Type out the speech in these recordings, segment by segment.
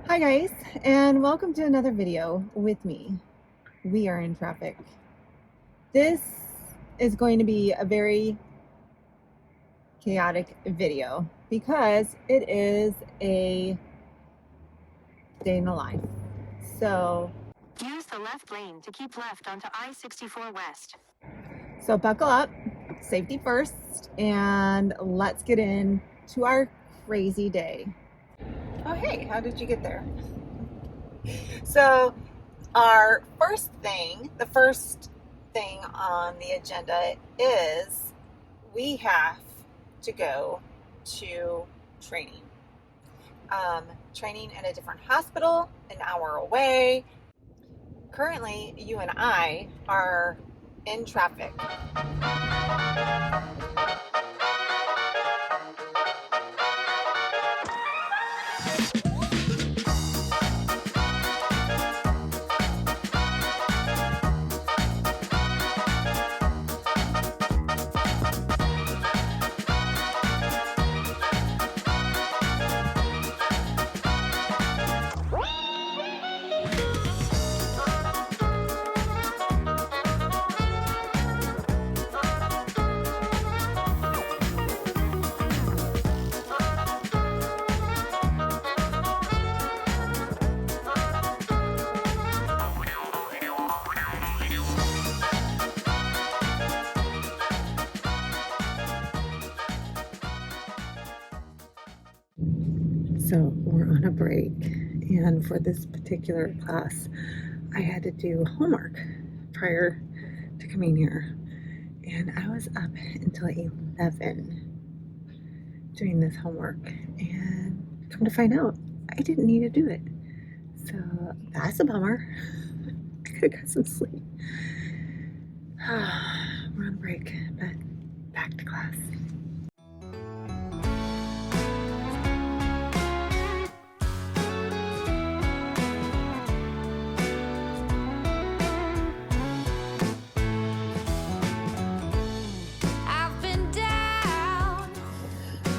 Hi guys, and welcome to another video with me. We are in traffic. This is going to be a very chaotic video because it is a day in the life. So use the left lane to keep left onto I-64 West. So buckle up, safety first, and let's get into our crazy day. Oh hey, how did you get there? So our the first thing on the agenda is we have to go to training. Training in a different hospital, an hour away. Currently, you and I are in traffic. So we're on a break, and for this particular class, I had to do homework prior to coming here, and I was up until 11 doing this homework, and come to find out, I didn't need to do it. So that's a bummer. I could have got some sleep. We're on break, but back to class.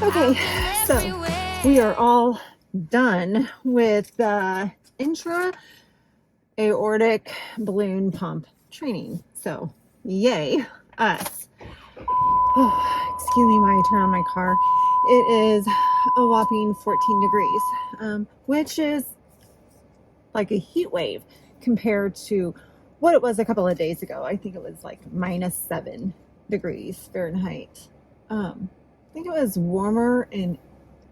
Okay, so we are all done with the intra-aortic balloon pump training. So, yay, us. Oh, excuse me while I turn on my car. It is a whopping 14 degrees, which is like a heat wave compared to what it was a couple of days ago. I think it was like -7 degrees Fahrenheit. I think it was warmer in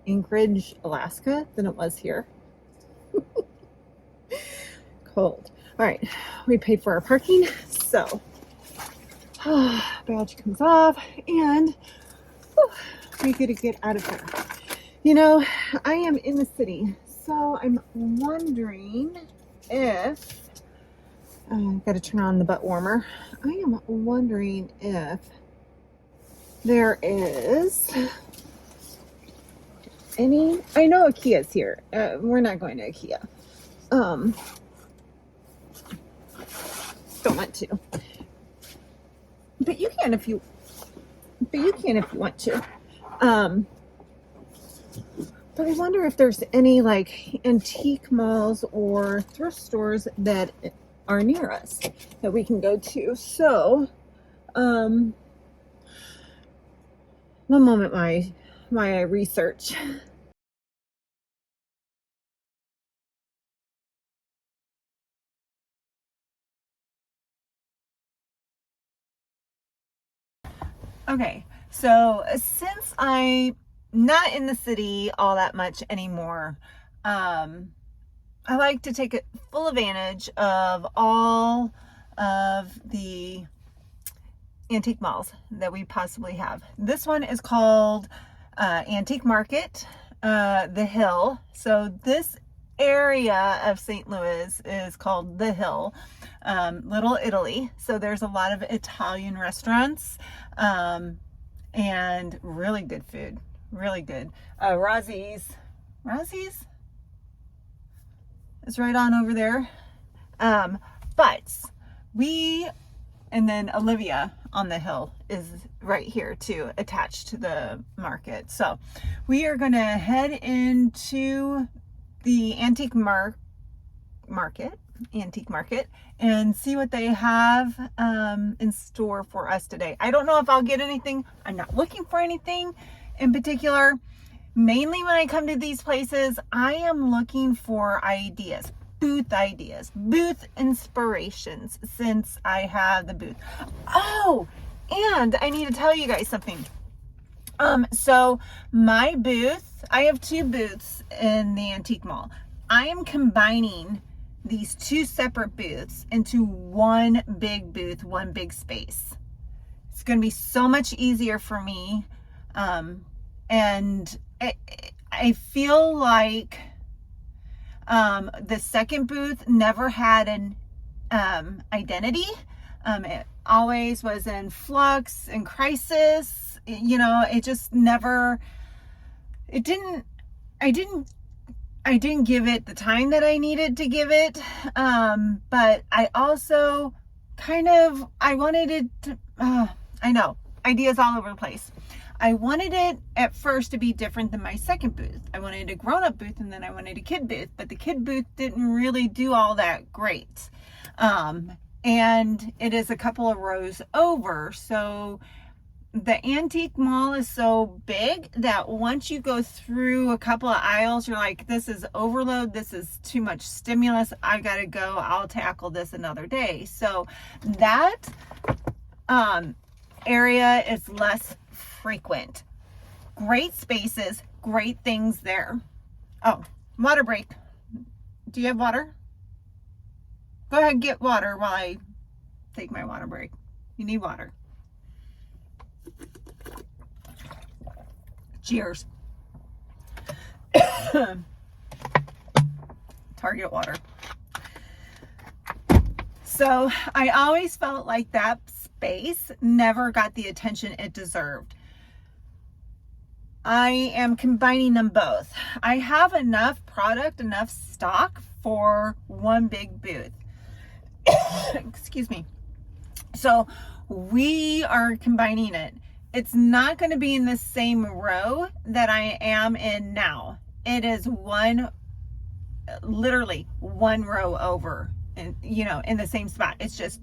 Anchorage, Alaska than it was here. Cold. All right, we paid for our parking, so badge comes off, and we get to get out of here. You know, I am in the city, so I'm wondering if I've got to turn on the butt warmer. I am wondering if there is any. I know IKEA's here. We're not going to IKEA. Don't want to. But you can if you. But you can if you want to. But I wonder if there's any like antique malls or thrift stores that are near us that we can go to. So, one moment, my research. Okay, so since I'm not in the city all that much anymore, I like to take full advantage of all of the antique malls that we possibly have. This one is called Antique Market, The Hill. So this area of St. Louis is called The Hill, Little Italy. So there's a lot of Italian restaurants and really good food, really good. Rosie's is right on over there. And then Olivia on the Hill is right here too, attached to the market. So we are going to head into the antique market and see what they have in store for us today. I don't know if I'll get anything. I'm not looking for anything in particular. Mainly when I come to these places, I am looking for ideas, booth inspirations, since I have the booth. Oh, and I need to tell you guys something. So my booth, I have 2 booths in the antique mall. I am combining these 2 separate booths into one big booth, one big space. It's going to be so much easier for me. And I feel like the second booth never had an identity. It always was in flux and crisis. You know, it just never, I didn't give it the time that I needed to give it. But I also I wanted it to, I know, ideas all over the place. I wanted it at first to be different than my second booth. I wanted a grown-up booth and then I wanted a kid booth, but the kid booth didn't really do all that great. And it is a couple of rows over. So the antique mall is so big that once you go through a couple of aisles, you're like, this is overload. This is too much stimulus. I gotta go. I'll tackle this another day. So that area is less frequent. Great spaces, great things there. Oh, water break. Do you have water? Go ahead and get water while I take my water break. You need water. Cheers. Target water. So I always felt like that space never got the attention it deserved. I am combining them both. I have enough product, enough stock for one big booth. Excuse me. So we are combining it. It's not going to be in the same row that I am in now. It is literally one row over, and in the same spot. It's just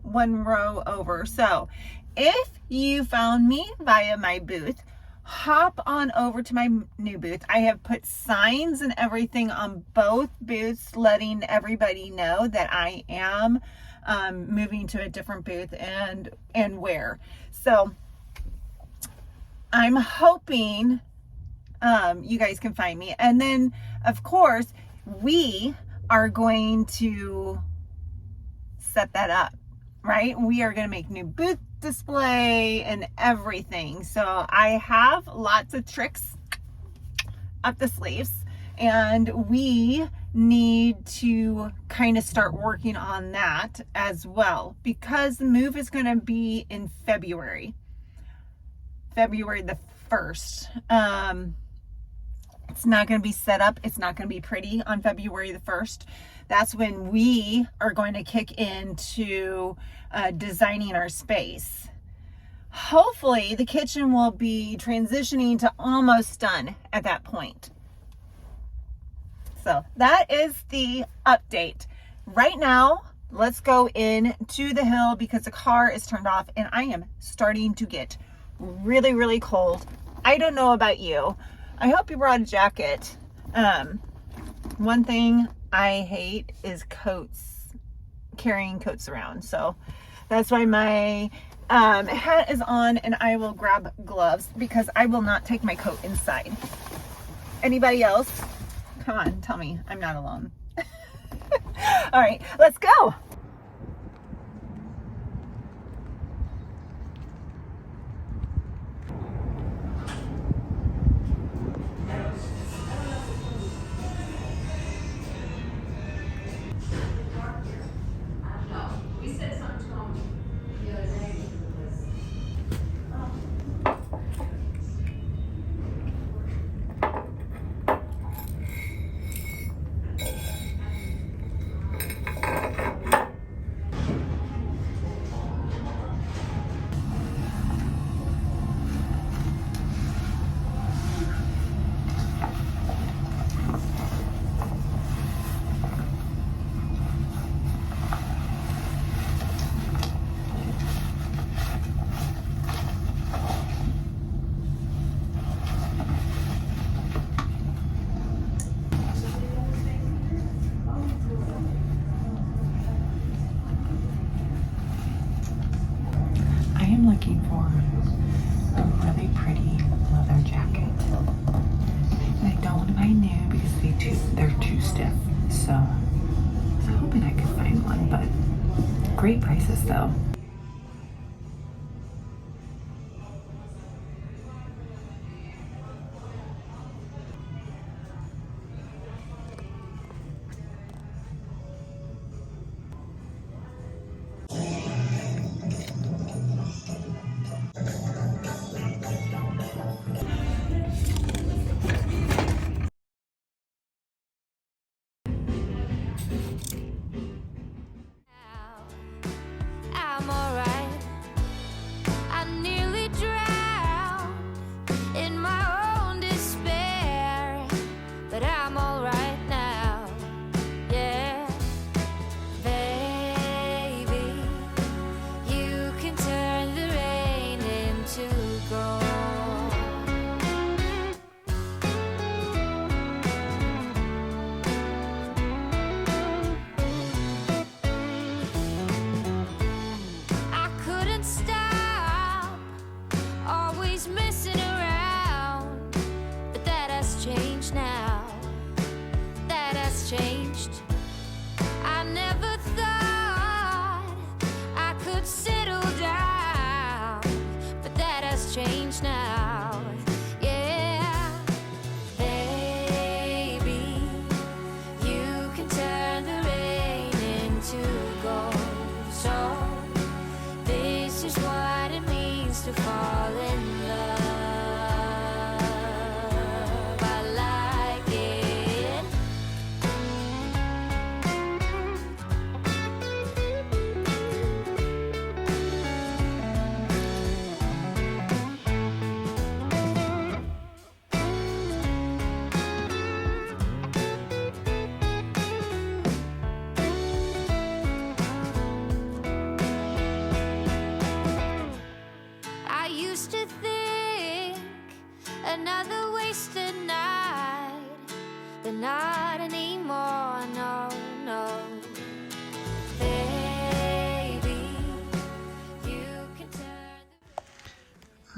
one row over. So if you found me via my booth, hop on over to my new booth. I have put signs and everything on both booths, letting everybody know that I am moving to a different booth and where. So I'm hoping you guys can find me. And then, of course, we are going to set that up, right? We are going to make new booth display and everything. So I have lots of tricks up the sleeves, and we need to kind of start working on that as well, because the move is going to be in February the 1st. It's not going to be set up. It's not going to be pretty on February the 1st. That's when we are going to kick into designing our space. Hopefully the kitchen will be transitioning to almost done at that point. So that is the update. Right now, let's go into the hill because the car is turned off and I am starting to get really, really cold. I don't know about you. I hope you brought a jacket. One thing I hate is carrying coats around. So that's why my hat is on, and I will grab gloves because I will not take my coat inside. Anybody else? Come on, tell me I'm not alone. All right, let's go. I knew because they're too stiff. So I was hoping I could find one, but great prices though. I'm alright. I nearly drowned in my own despair, but I'm alright now. Yeah, baby, you can turn the rain into gold. I couldn't stop, always messing around, but that has changed now. That has changed. I never thought I could settle down, but that has changed now. Yeah, baby, you can turn the rain into gold. So this is what it means to fall in love. I like it. I used to think another wasted night, but not anymore, no, no. Baby, you can turn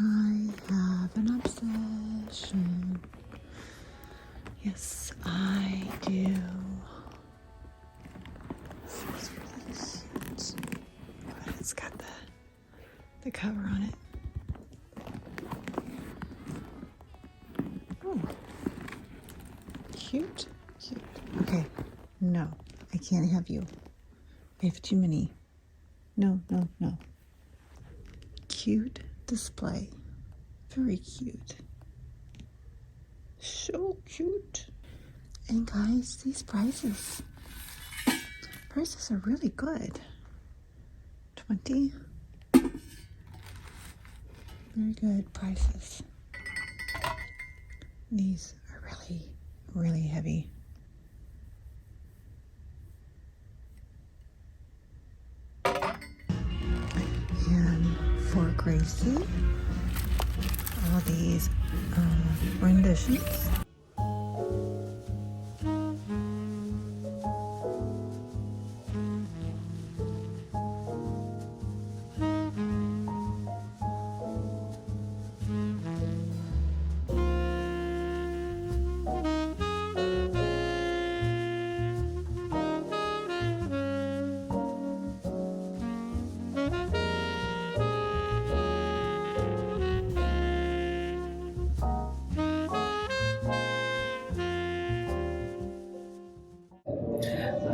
I have an obsession. Yes, I do. This is really cute. But it's got the cover on it. Oh, cute, cute. Okay, no, I can't have you. I have too many. No, no, no. Cute display. Very cute. So cute. And guys, these prices are really good. 20. Very good prices. These are really, really heavy. And for Gracie, all these renditions.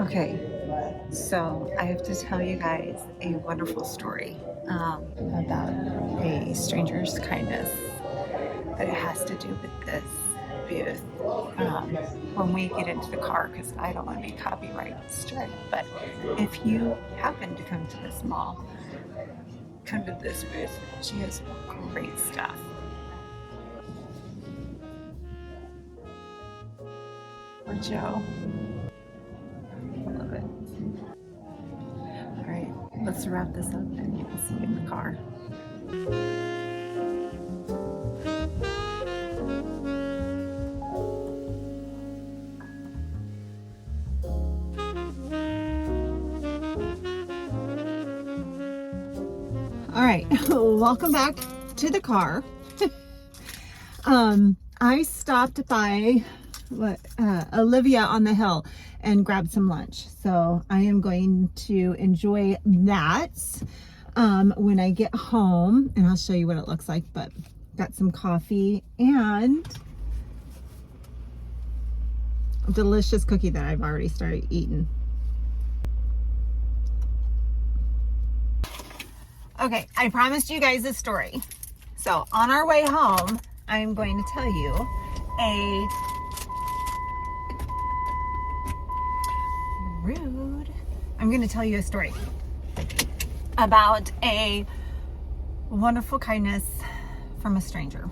Okay, so I have to tell you guys a wonderful story about a stranger's kindness, but it has to do with this booth. When we get into the car, because I don't want to be copyright struck, but if you happen to come to this mall, come to this booth. She has great stuff. For Joe. Love it. All right, let's wrap this up and we'll see you in the car. All right, welcome back to the car. I stopped by Olivia on the hill and grab some lunch. So I am going to enjoy that when I get home, and I'll show you what it looks like. But got some coffee and a delicious cookie that I've already started eating. Okay, I promised you guys a story. So on our way home, I'm going to tell you I'm going to tell you a story about a wonderful kindness from a stranger.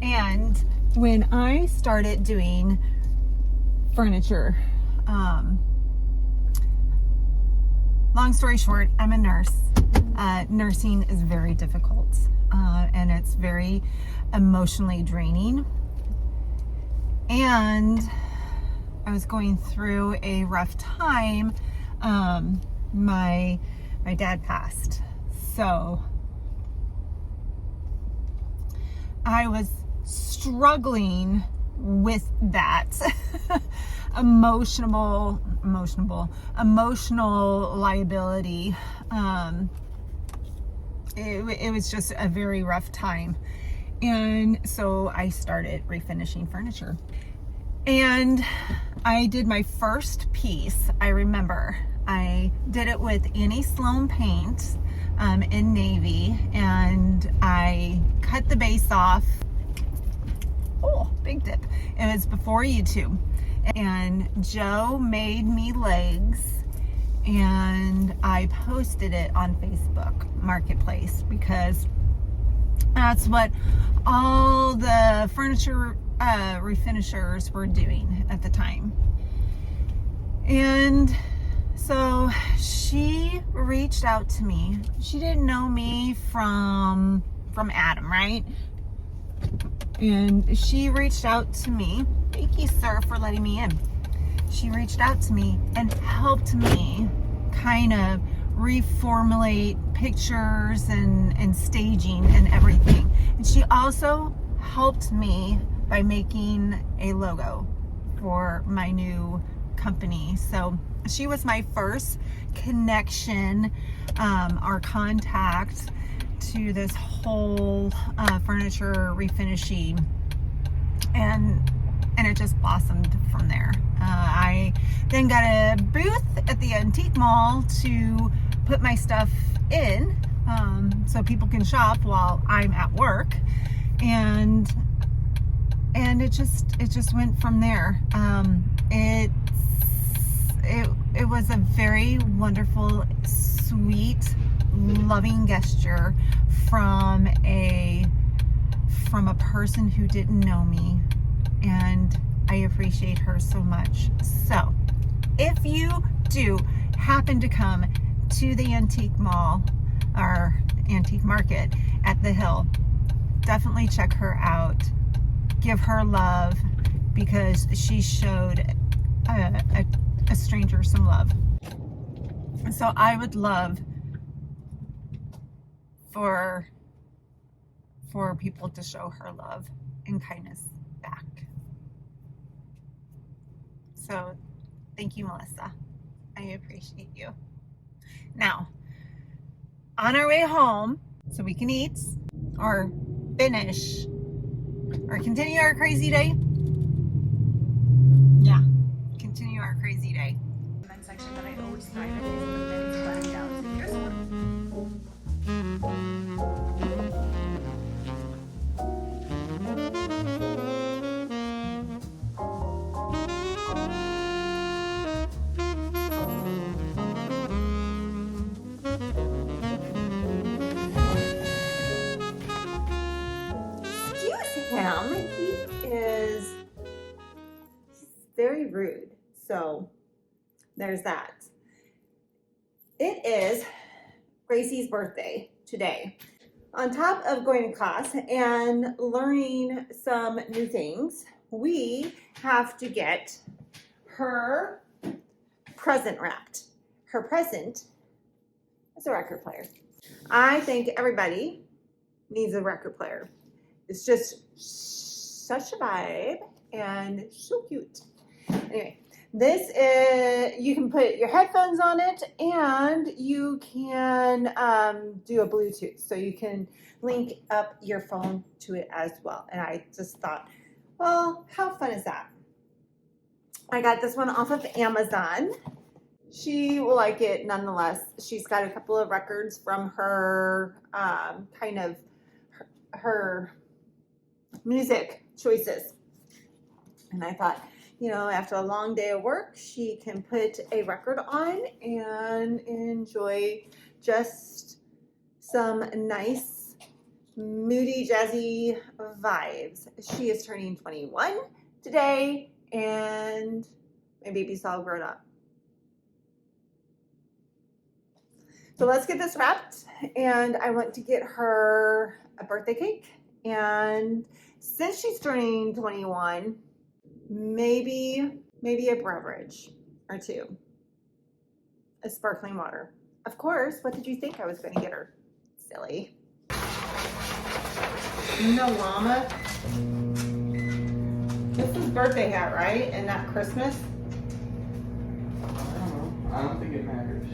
And when I started doing furniture, long story short, I'm a nurse. Nursing is very difficult, and it's very emotionally draining. And I was going through a rough time. My dad passed, so I was struggling with that emotional liability. It was just a very rough time, and so I started refinishing furniture. And I did my first piece. I remember I did it with Annie Sloan paint in navy, and I cut the base off. Oh, big dip. It was before YouTube. And Joe made me legs, and I posted it on Facebook Marketplace because that's what all the furniture refinishers were doing at the time. And so she reached out to me. She didn't know me from Adam, right? And she reached out to me. Thank you, sir, for letting me in. She reached out to me and helped me kind of reformulate pictures and staging and everything. And she also helped me by making a logo for my new company. So she was my first connection or contact to this whole furniture refinishing, and it just blossomed from there. I then got a booth at the antique mall to put my stuff in, so people can shop while I'm at work, and it just went from there. It was a very wonderful, sweet, loving gesture from a person who didn't know me, and I appreciate her so much. So if you do happen to come to the antique mall or antique market at the Hill, definitely check her out. Give her love, because she showed a stranger some love. So I would love for people to show her love and kindness back. So thank you, Melissa. I appreciate you. Now, on our way home, so we can eat or finish or continue our crazy day. Yeah, continue our crazy day. Men's section that I always thrive in is the men's button down. Here's one. Excuse him. He's very rude. So there's that. It is Gracie's birthday today. On top of going to class and learning some new things, we have to get her present wrapped. Her present is a record player. I think everybody needs a record player. It's just such a vibe. and so cute. Anyway, this is, you can put your headphones on it, and you can do a Bluetooth, so you can link up your phone to it as well. And I just thought, well, how fun is that? I got this one off of Amazon. She will like it nonetheless. She's got a couple of records from her her music choices. And I thought, you know, after a long day of work, she can put a record on and enjoy just some nice, moody, jazzy vibes. She is turning 21 today, and my baby's all grown up. So let's get this wrapped, and I want to get her a birthday cake. And since she's turning 21, maybe a beverage or two, a sparkling water. Of course, what did you think I was going to get her? Silly. No llama. This is birthday hat, right? And not Christmas? I don't know. I don't think it matters.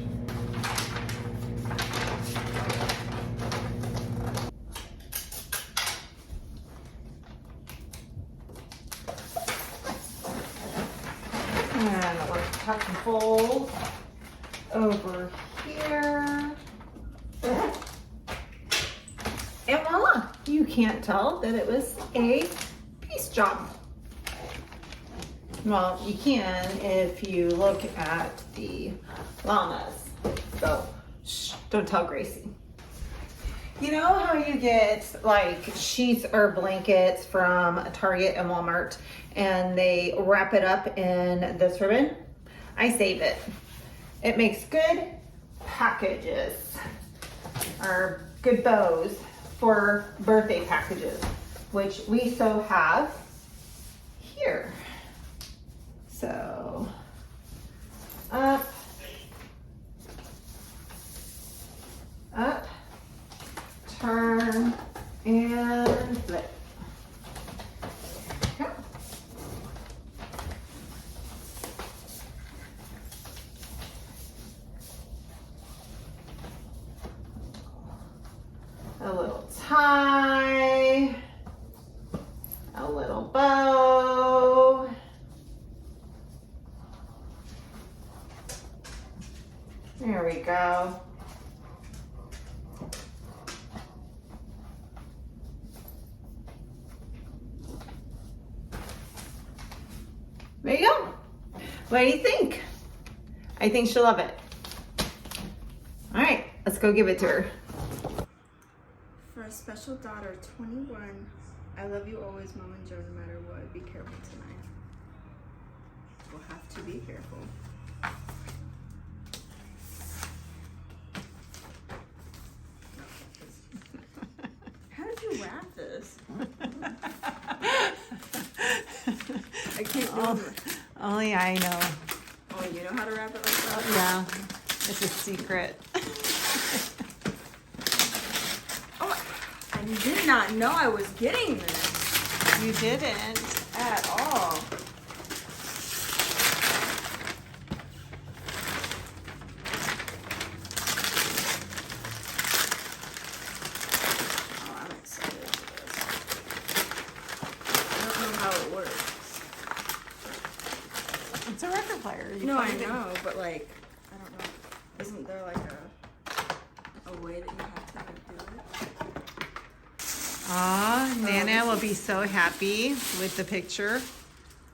And we're tuck and fold over here. And voila, you can't tell that it was a piece job. Well, you can if you look at the llamas. So, shh, don't tell Gracie. You know how you get like sheets or blankets from Target and Walmart and they wrap it up in this ribbon? I save it. It makes good packages or good bows for birthday packages, which we so have here. So, up, turn, and flip. Okay. A little tie, a little bow. There we go. There you go. What do you think? I think she'll love it. All right, let's go give it to her. For a special daughter, 21, I love you always, Mom and Joe, no matter what. Be careful tonight. We'll have to be careful. How did you wrap this? I can't do it. Only I know. Oh, you know how to wrap it like that? Yeah, it's a secret. Oh, I did not know I was getting this You didn't. at all. Oh, I'm excited for this. I don't know how it works. It's a record player. You No, I plug it in. know, but like, I don't know. Isn't there like a way that you have to like, do it? Aw, Nana will be so happy with the picture.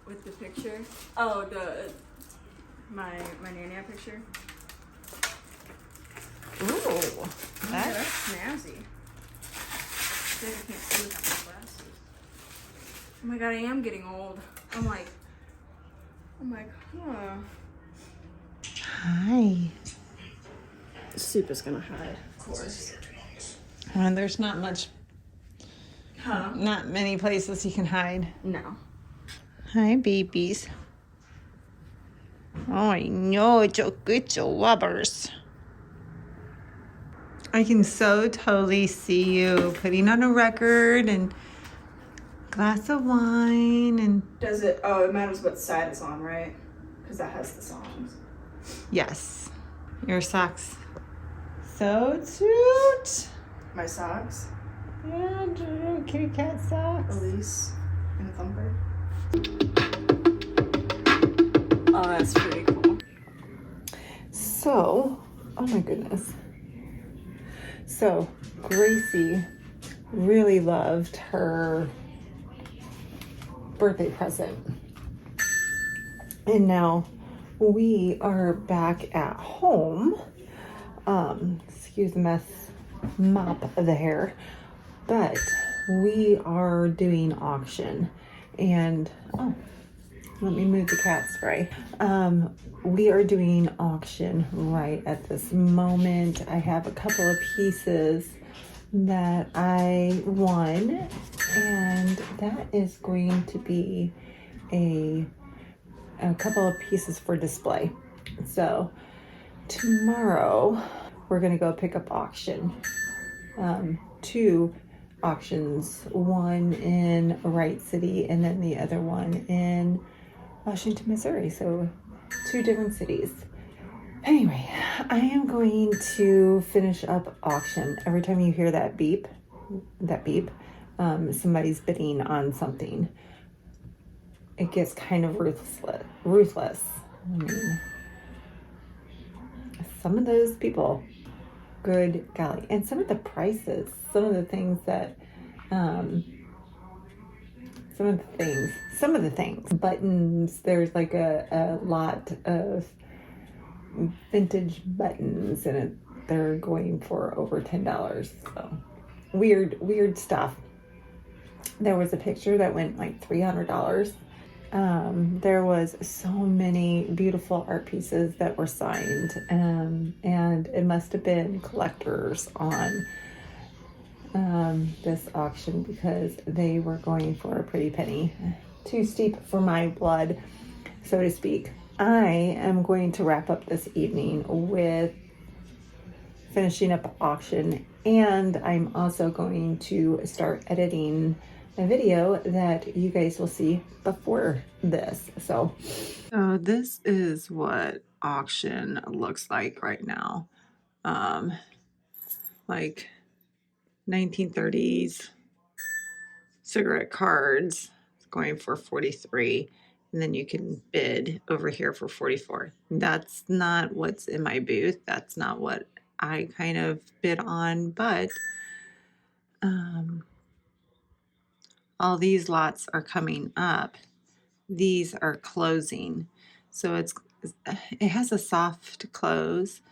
With the picture? Oh, my Nana picture? Ooh, Yeah, that's snazzy. I feel like I can't see without my glasses. Oh my god, I am getting old. I'm like, huh. Hi. Soup is gonna hide, of course. There's not Huh? not many places you can hide. No. Hi, babies. Oh, I know, it's a good lovers. I can so totally see you putting on a record and glass of wine and Does it? Oh, it matters what side it's on, right? Because that has the songs. yes, your socks. So cute. My socks. Yeah, kitty cat socks. Elise and Thumper. Oh, that's pretty cool. So, oh my goodness. So, Gracie really loved her birthday present. And now we are back at home. Excuse the mess, mop of the hair. But we are doing auction. And, oh, let me move the cat spray. We are doing auction right at this moment. I have a couple of pieces that I won, and that is going to be a couple of pieces for display. So tomorrow we're gonna go pick up auction. 2 auctions, one in Wright City and then the other one in Washington, Missouri. So 2 different cities. Anyway, I am going to finish up auction. Every time you hear that beep, somebody's bidding on something. It gets kind of ruthless. I mean, some of those people, good golly. And some of the prices, some of the things, buttons, there's like a lot of vintage buttons and they're going for over $10. So weird stuff. There was a picture that went like $300. There was so many beautiful art pieces that were signed, and it must have been collectors on this auction because they were going for a pretty penny. Too steep for my blood, so to speak. I am going to wrap up this evening with finishing up auction, and I'm also going to start editing a video that you guys will see before this. So this is what auction looks like right now. Like 1930s cigarette cards going for 43, and then you can bid over here for 44. That's not what's in my booth. That's not what I kind of bid on, but all these lots are coming up. These are closing. So it has a soft close,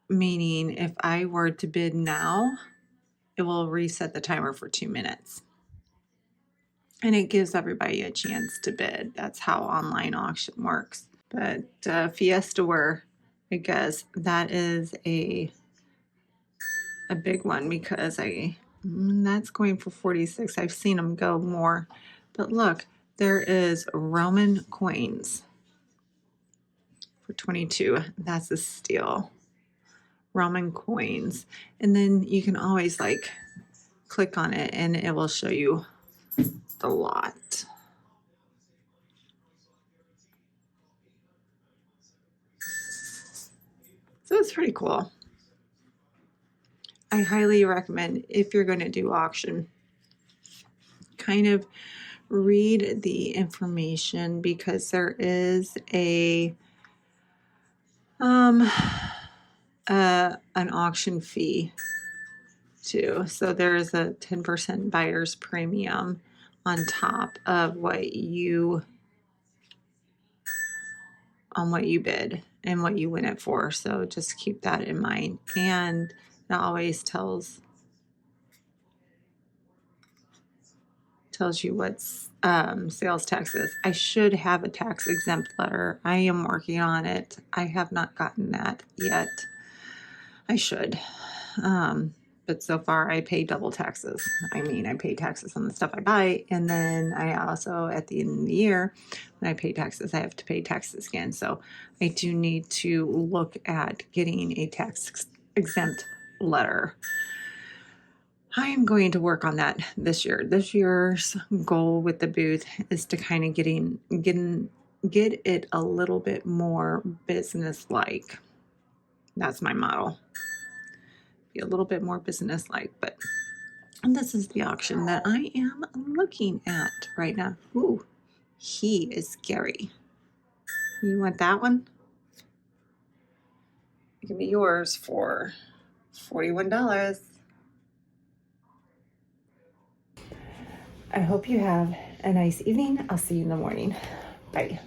meaning if I were to bid now, it will reset the timer for 2 minutes. And it gives everybody a chance to bid. That's how online auction works. But Fiesta Wear, I guess that is a big one because that's going for 46. I've seen them go more. But look, there is Roman coins for 22. That's a steal. Roman coins. And then you can always like click on it and it will show you the lot. So it's pretty cool. I highly recommend, if you're going to do auction, kind of read the information because there is an auction fee too. So there is a 10% buyer's premium on top of what you bid and what you win it for. So just keep that in mind. And it always tells you what's sales tax is. I should have a tax exempt letter. I am working on it. I have not gotten that yet. I should. But so far I pay double taxes. I mean, I pay taxes on the stuff I buy, and then I also, at the end of the year, when I pay taxes, I have to pay taxes again. So I do need to look at getting a tax exempt letter. I am going to work on that this year. This year's goal with the booth is to kind of get it a little bit more business-like. That's my model. Be a little bit more business-like, but this is the auction that I am looking at right now. Ooh, he is scary. You want that one? Give me yours for $41. I hope you have a nice evening. I'll see you in the morning. Bye.